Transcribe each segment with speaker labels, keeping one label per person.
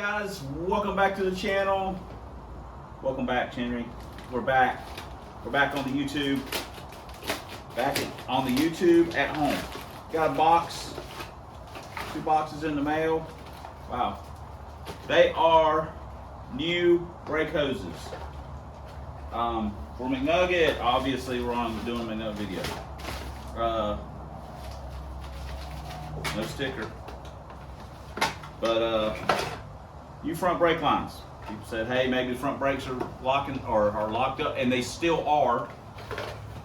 Speaker 1: guys, welcome back to the channel. Welcome back, Chenry. We're back. We're back on the YouTube. On the YouTube at home. Got a box. 2 boxes in the mail. Wow. They are new brake hoses. For McNugget, obviously we're doing a McNugget video. No sticker. But new front brake lines. People said, hey, maybe the front brakes are locking or are locked up, and they still are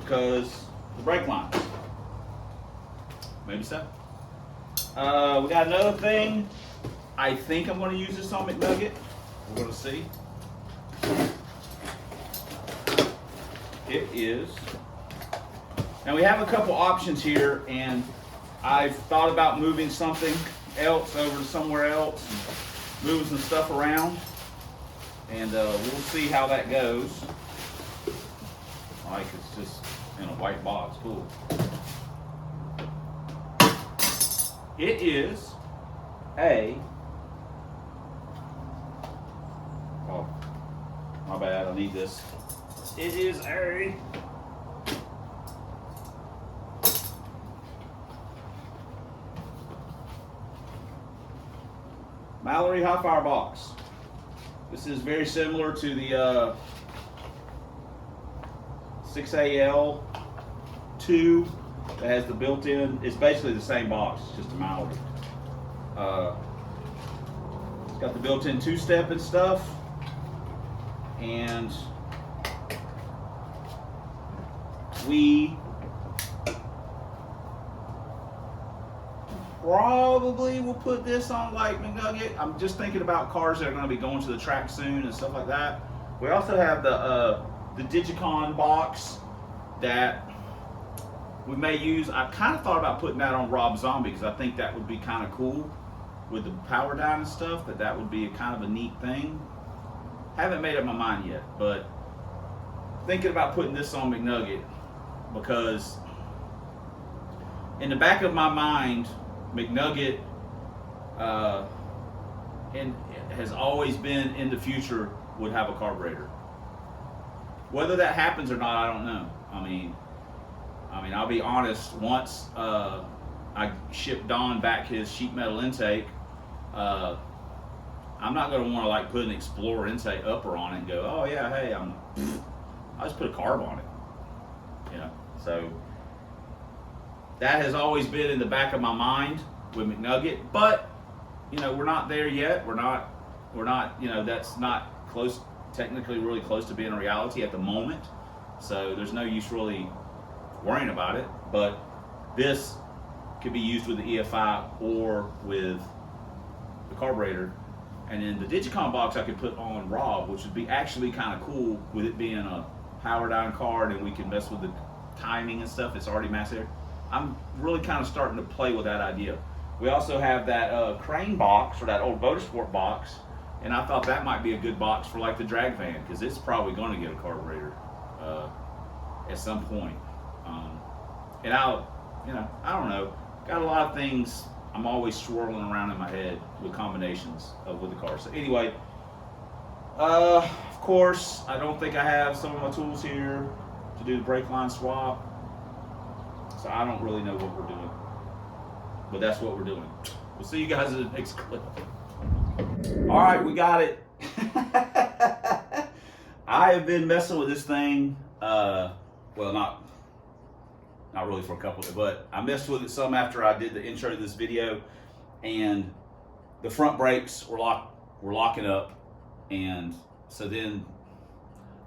Speaker 1: because the brake lines. Maybe so. We got another thing. I think I'm going to use this on McNugget. We're going to see. It is. Now we have a couple options here, and I've thought about moving something else over to somewhere else, moving some stuff around, and we'll see how that goes. Like it's just in a white box, cool. It is a, oh, my bad, I need this. It is a Mallory HY-FIRE Box. This is very similar to the 6AL 2 that has the built-in. It's basically the same box, it's just a Mallory. It's got the built-in 2-step and stuff, and we probably will put this on like McNugget. I'm just thinking about cars that are going to be going to the track soon and stuff like that. We also have the Digicon box that we may use. I kind of thought about putting that on Rob Zombie because I think that would be kind of cool with the power down and stuff. That would be kind of a neat thing. Haven't made up my mind yet, but thinking about putting this on McNugget because in the back of my mind, McNugget has always been in the future would have a carburetor. Whether that happens or not, I don't know. I mean, I'll be honest. Once I shipped Don back his sheet metal intake, I'm not going to want to like put an Explorer intake upper on it and go, oh yeah, hey, I just put a carb on it. You know, so that has always been in the back of my mind with McNugget, but you know, we're not there yet. We're not, you know, that's not close, technically really close to being a reality at the moment. So there's no use really worrying about it, but this could be used with the EFI or with the carburetor. And then the Digicon box I could put on Rob, which would be actually kind of cool with it being a power down card, and we can mess with the timing and stuff. It's already mass air. I'm really kind of starting to play with that idea. We also have that crane box, or that old Motorsport box, and I thought that might be a good box for like the drag van because it's probably going to get a carburetor at some point. And you know, I don't know. Got a lot of things I'm always swirling around in my head with combinations with the car. So anyway, of course, I don't think I have some of my tools here to do the brake line swap. So I don't really know what we're doing, but that's what we're doing. We'll see you guys in the next clip. All right, we got it. I have been messing with this thing. Well, not really for a couple of, but I messed with it some after I did the intro to this video, and the front brakes were locking up, and so then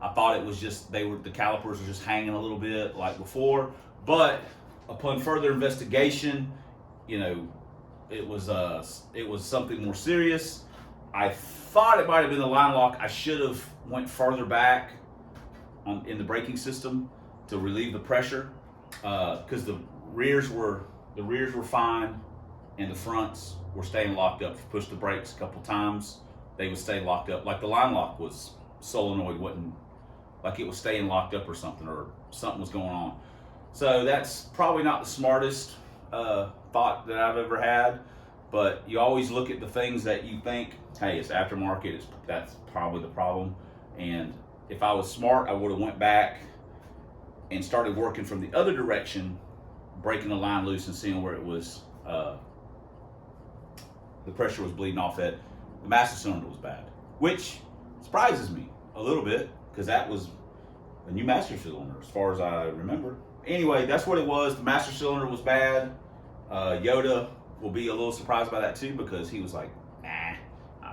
Speaker 1: I thought it was just the calipers were just hanging a little bit like before, but upon further investigation, you know, it was something more serious. I thought it might have been the line lock. I should have went further back in the braking system to relieve the pressure, because the rears were fine and the fronts were staying locked up. If you push the brakes a couple times, they would stay locked up. Like the line lock was solenoid, wasn't like it was staying locked up or something was going on. So that's probably not the smartest thought that I've ever had. but you always look at the things that you think, hey, it's aftermarket, that's probably the problem. And if I was smart, I would have went back and started working from the other direction, breaking the line loose and seeing where it was, the pressure was bleeding off, that the master cylinder was bad, which surprises me a little bit because that was a new master cylinder as far as I remember. Anyway, that's what it was. The master cylinder was bad. Yoda will be a little surprised by that too, because he was like, nah,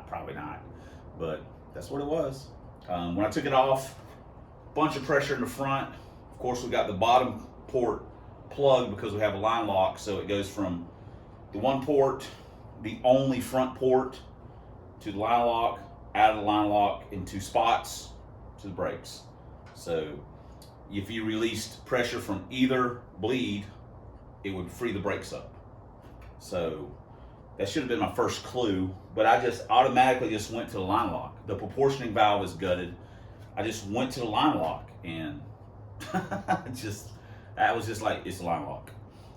Speaker 1: probably not. But that's what it was. When I took it off, bunch of pressure in the front. Of course, we got the bottom port plugged because we have a line lock, so it goes from the one port, the only front port, to the line lock, out of the line lock, in 2 spots to the brakes. So if you released pressure from either bleed, it would free the brakes up. So that should have been my first clue, but I just automatically just went to the line lock. The proportioning valve is gutted. I just went to the line lock, and that was just like, it's the line lock.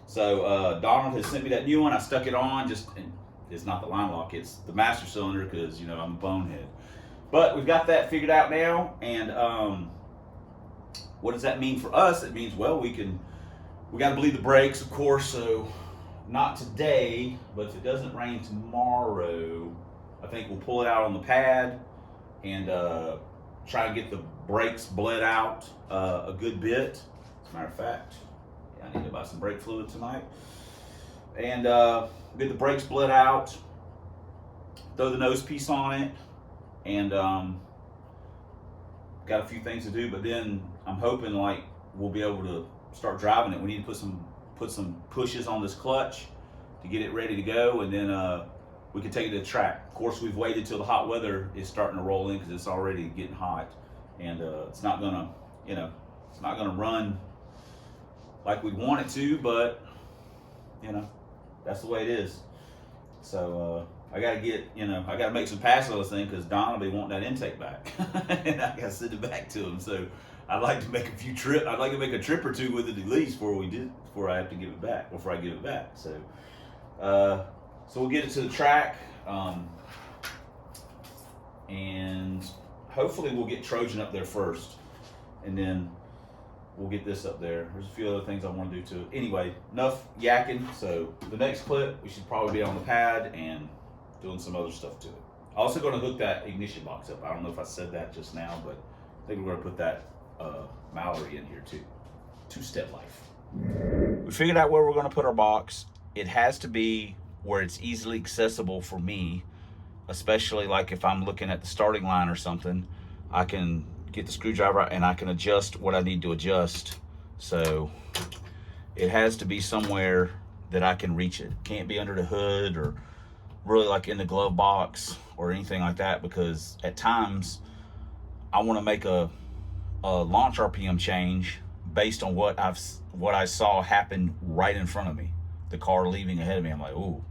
Speaker 1: So Donald has sent me that new one. I stuck it on, and it's not the line lock, it's the master cylinder, because, you know, I'm a bonehead. But we've got that figured out now, and what does that mean for us? It means, well, we got to bleed the brakes, of course, so not today, but if it doesn't rain tomorrow, I think we'll pull it out on the pad and try to get the brakes bled out a good bit. As a matter of fact, I need to buy some brake fluid tonight. And get the brakes bled out, throw the nose piece on it, and got a few things to do, but then I'm hoping like we'll be able to start driving it. We need to put some pushes on this clutch to get it ready to go, and then we can take it to the track. Of course, we've waited till the hot weather is starting to roll in because it's already getting hot, and it's not gonna, you know, it's not gonna run like we want it to, but you know, that's the way it is. So I gotta I gotta make some passes on this thing, because Don will be wanting that intake back, and I gotta send it back to him. So I'd like to make I'd like to make a trip or two with it at least before I have to give it back, before I give it back. So so we'll get it to the track, and hopefully we'll get Trojan up there first, and then we'll get this up there. There's a few other things I want to do to it. Anyway, enough yakking. So the next clip, we should probably be on the pad and doing some other stuff to it. I'm also going to hook that ignition box up. I don't know if I said that just now, but I think we're going to put that Mallory in here too. 2-step life. We figured out where we're going to put our box. It has to be where it's easily accessible for me, especially like if I'm looking at the starting line or something. I can get the screwdriver and I can adjust what I need to adjust. So it has to be somewhere that I can reach it. Can't be under the hood or really like in the glove box or anything like that, because at times I want to make a launch RPM change based on what I saw happen right in front of me. The car leaving ahead of me, I'm like, ooh,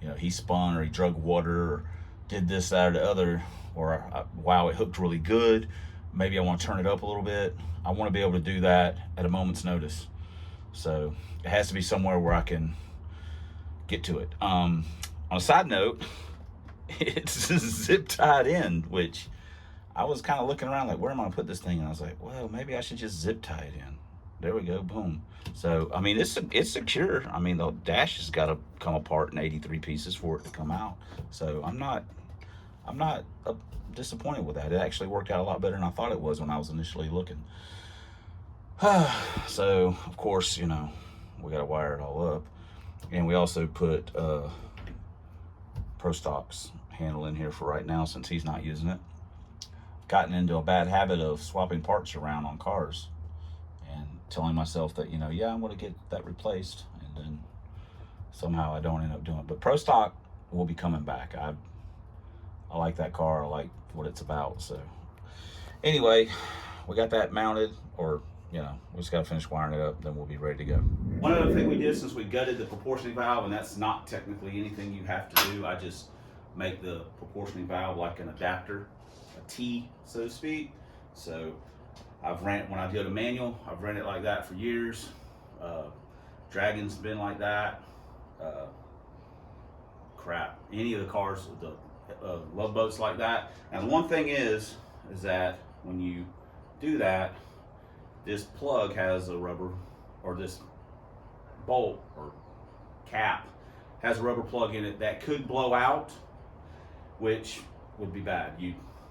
Speaker 1: you know, he spun or he drug water or did this, that, or the other, or wow, it hooked really good. Maybe I want to turn it up a little bit. I want to be able to do that at a moment's notice. So it has to be somewhere where I can get to it. On a side note, it's zip tied in, which I was kind of looking around like, where am I going to put this thing? And I was like, well, maybe I should just zip tie it in. There we go, boom. So, I mean, it's secure. I mean, the dash has got to come apart in 83 pieces for it to come out. So I'm not disappointed with that. It actually worked out a lot better than I thought it was when I was initially looking. So, of course, you know, we got to wire it all up. And we also put Pro Stock's handle in here for right now since he's not using it. Gotten into a bad habit of swapping parts around on cars and telling myself that, you know, yeah, I'm going to get that replaced, and then somehow I don't end up doing it. But Pro Stock will be coming back. I like that car. I like what it's about. So anyway, we got that mounted, or, you know, we just got to finish wiring it up, then we'll be ready to go. One other thing we did since we gutted the proportioning valve, and that's not technically anything you have to do, I just make the proportioning valve like an adapter, a T, so to speak. So I've ran it when I did a manual. I've ran it like that for years. Dragon's been like that. crap. Any of the cars, the love boats like that. And the one thing is that when you do that, this plug has a rubber, or this bolt or cap has a rubber plug in it that could blow out, which would be bad.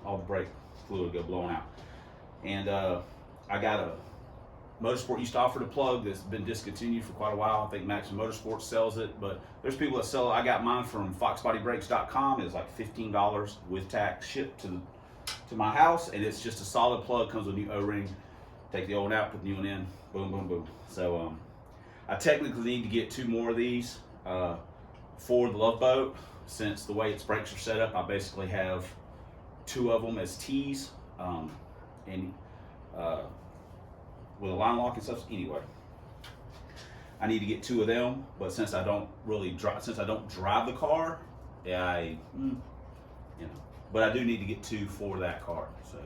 Speaker 1: All the brake fluid go blowing out. And I got a Motorsport used to offer the plug that's been discontinued for quite a while. I think Maximum Motorsports sells it, but there's people that sell it. I got mine from foxbodybrakes.com. It's like $15 with tax shipped to my house, and it's just a solid plug. Comes with a new O-ring. Take the old out, put the new one in. Boom, boom, boom. So I technically need to get 2 more of these for the Love Boat. Since the way its brakes are set up, I basically have 2 of them as T's, with a line lock and stuff. Anyway, I need to get 2 of them, but since I don't drive the car, but I do need to get 2 for that car. So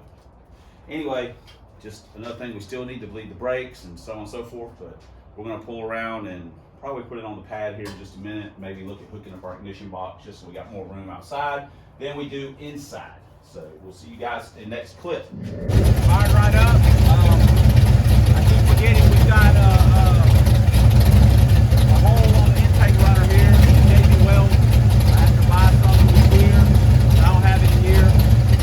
Speaker 1: anyway, just another thing, we still need to bleed the brakes and so on and so forth, but we're going to pull around and probably put it on the pad here in just a minute, maybe look at hooking up our ignition box just so we got more room outside than we do inside. So we'll see you guys in the next clip. Fired right up. I keep forgetting we've got a hole on the intake runner here. JB Weld. I have to buy something here. I don't have it here.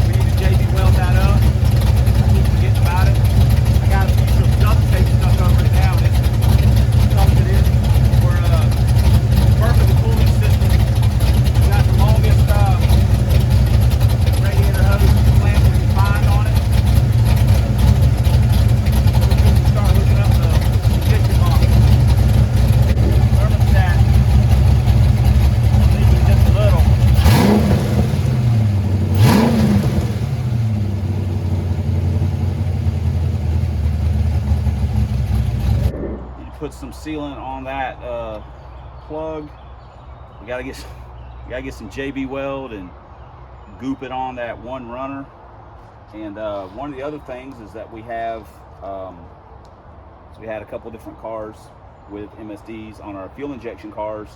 Speaker 1: We need to JB Weld that up. I keep forgetting about it. I got a piece of duct tape stuck over it now. It's something it is. We're perfect cooling system. We got the longest radiator hose clamp we can find on it. Start hooking up the ignition box. Thermostat. Leaking just a little. Need to put some sealant on that plug. We gotta get some JB Weld and goop it on that one runner. And one of the other things is that we have so we had a couple different cars with MSDs. On our fuel injection cars,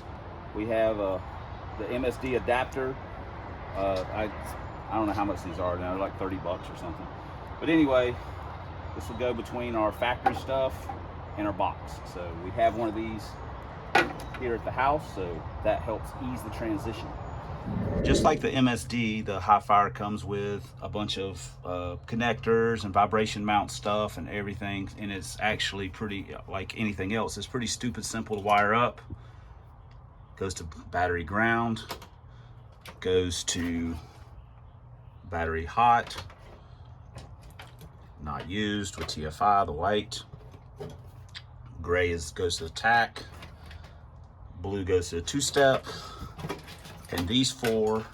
Speaker 1: we have the MSD adapter. I don't know how much these are now. They're like 30 bucks or something. But anyway, this will go between our factory stuff and our box. So we have one of these here at the house, so that helps ease the transition. Just like the MSD, the HY-FIRE comes with a bunch of connectors and vibration mount stuff and everything, and it's actually pretty, like anything else, it's pretty stupid simple to wire up. Goes to battery ground, goes to battery hot, not used with TFI, the white. Gray goes to the tack, blue goes to the 2-step. And these 4,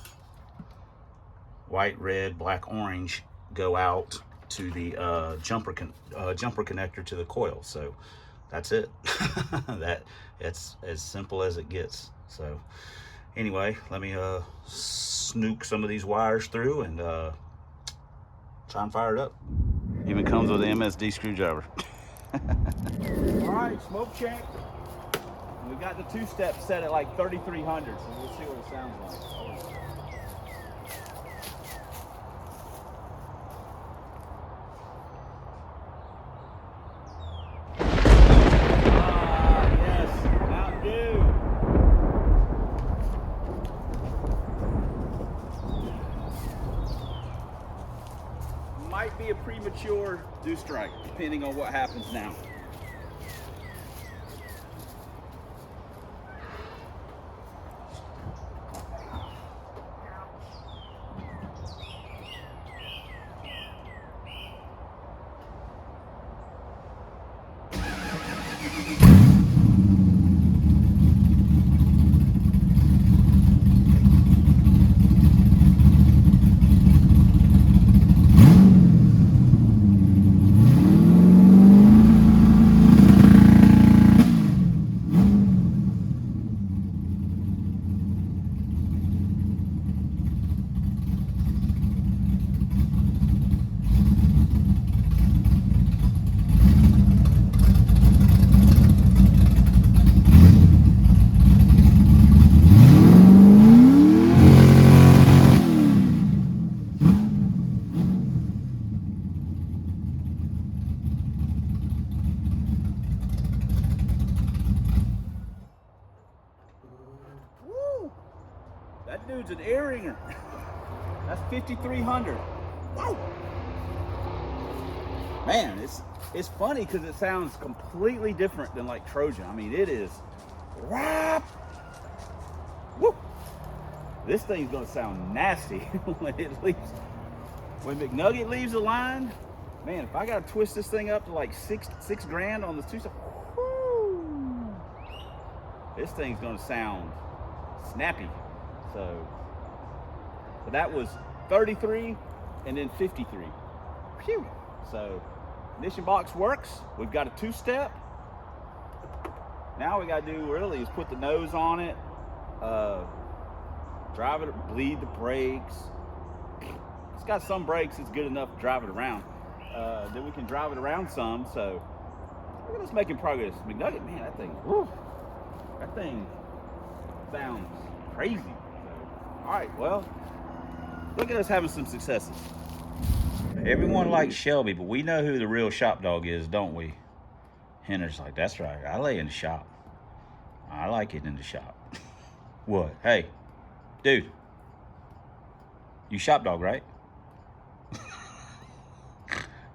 Speaker 1: white, red, black, orange, go out to the jumper connector to the coil. So that's it. It's as simple as it gets. So anyway, let me snook some of these wires through and try and fire it up. Even comes with an MSD screwdriver. All right, smoke check. We got the 2-step set at like 3,300, so we'll see what it sounds like. Yes, Mountain Dew. Might be a premature dew strike, depending on what happens now.
Speaker 2: ringer. That's 5,300. Whoa. Man, it's funny because it sounds completely different than like Trojan. I mean, it is rap. Woo. This thing's gonna sound nasty when it leaves. When McNugget leaves the line, man, if I gotta twist this thing up to like six grand on the two, whoo, this thing's gonna sound snappy. So, but that was 33 and then 53. Phew. So, ignition box works. We've got a 2-step. Now we gotta do really is put the nose on it, drive it, bleed the brakes. It's got some brakes, it's good enough to drive it around. Then we can drive it around some. So look at us making progress. McNugget, man, that thing sounds crazy. So, all right, well, look at us having some successes. Everyone likes Shelby, but we know who the real shop dog is, don't we? Henner's like, that's right, I lay in the shop. I like it in the shop. What? Hey, dude, you shop dog, right?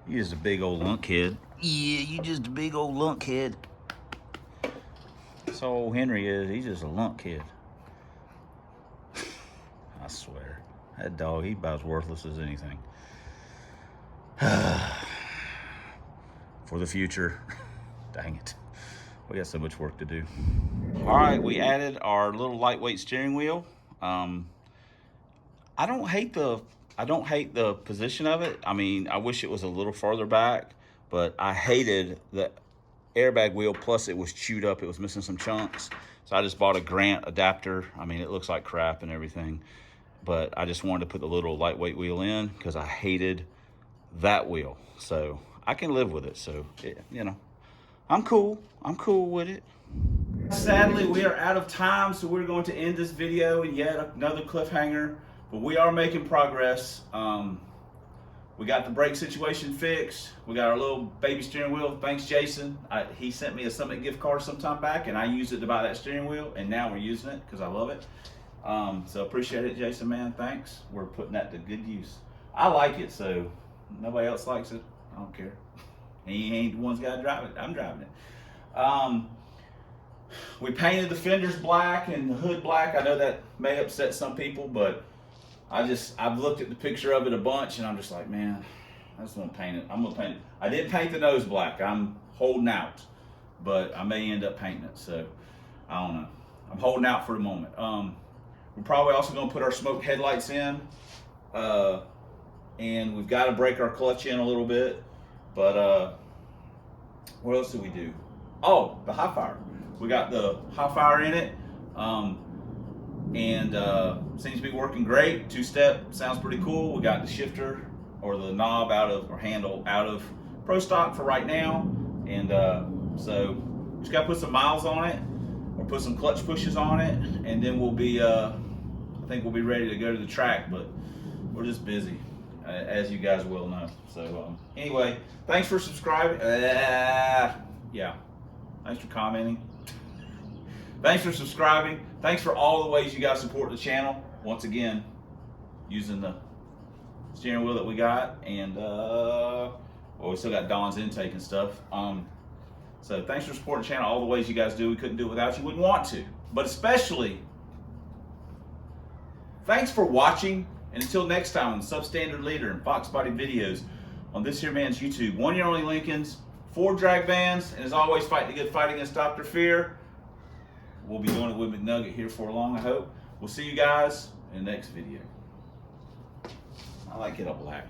Speaker 2: You just a big old lunkhead. Yeah, you just a big old lunkhead. That's all old Henry is. He's just a lunkhead. I swear. That dog, he's about as worthless as anything. For the future. Dang it. We got so much work to do. All right, we added our little lightweight steering wheel. I don't hate the position of it. I mean, I wish it was a little farther back, but I hated the airbag wheel. Plus it was chewed up. It was missing some chunks. So I just bought a Grant adapter. I mean, it looks like crap and everything, but I just wanted to put the little lightweight wheel in because I hated that wheel. So I can live with it. So, you know, I'm cool with it. Sadly, we are out of time, so we're going to end this video in yet another cliffhanger. But we are making progress. We got the brake situation fixed. We got our little baby steering wheel. Thanks, Jason. He sent me a Summit gift card sometime back, and I used it to buy that steering wheel, and now we're using it because I love it. So appreciate it, Jason, man. Thanks. We're putting that to good use. I like it, so nobody else likes it. I don't care. He ain't the one's got to drive it. I'm driving it. We painted the fenders black and the hood black. I know that may upset some people, but I've looked at the picture of it a bunch, and I'm just like, man, I just want to paint it. I'm gonna paint it. I did paint the nose black. I'm holding out, but I may end up painting it. So I don't know. I'm holding out for the moment. We're probably also gonna put our smoke headlights in, and we've got to break our clutch in a little bit. But what else did we do? Oh, the Hi-Fire. We got the Hi-Fire in it. And seems to be working great. 2-step sounds pretty cool. We got the shifter or the knob or handle out of Pro Stock for right now. And so just got to put some miles on it or put some clutch pushes on it, and then we'll be I think we'll be ready to go to the track. But we're just busy, as you guys will know. So anyway, thanks for subscribing. Yeah, thanks for commenting. Thanks for subscribing. Thanks for all the ways you guys support the channel. Once again, using the steering wheel that we got, and well, we still got Don's intake and stuff. So thanks for supporting the channel all the ways you guys do. We couldn't do it without you. Wouldn't want to. But especially, thanks for watching. And until next time on Substandard Leader and Fox Body videos on this here man's YouTube. 1 year only Lincolns, 4 drag vans, and as always, fight the good fight against Dr. Fear. We'll be doing it with McNugget here for long, I hope. We'll see you guys in the next video. I like it all black.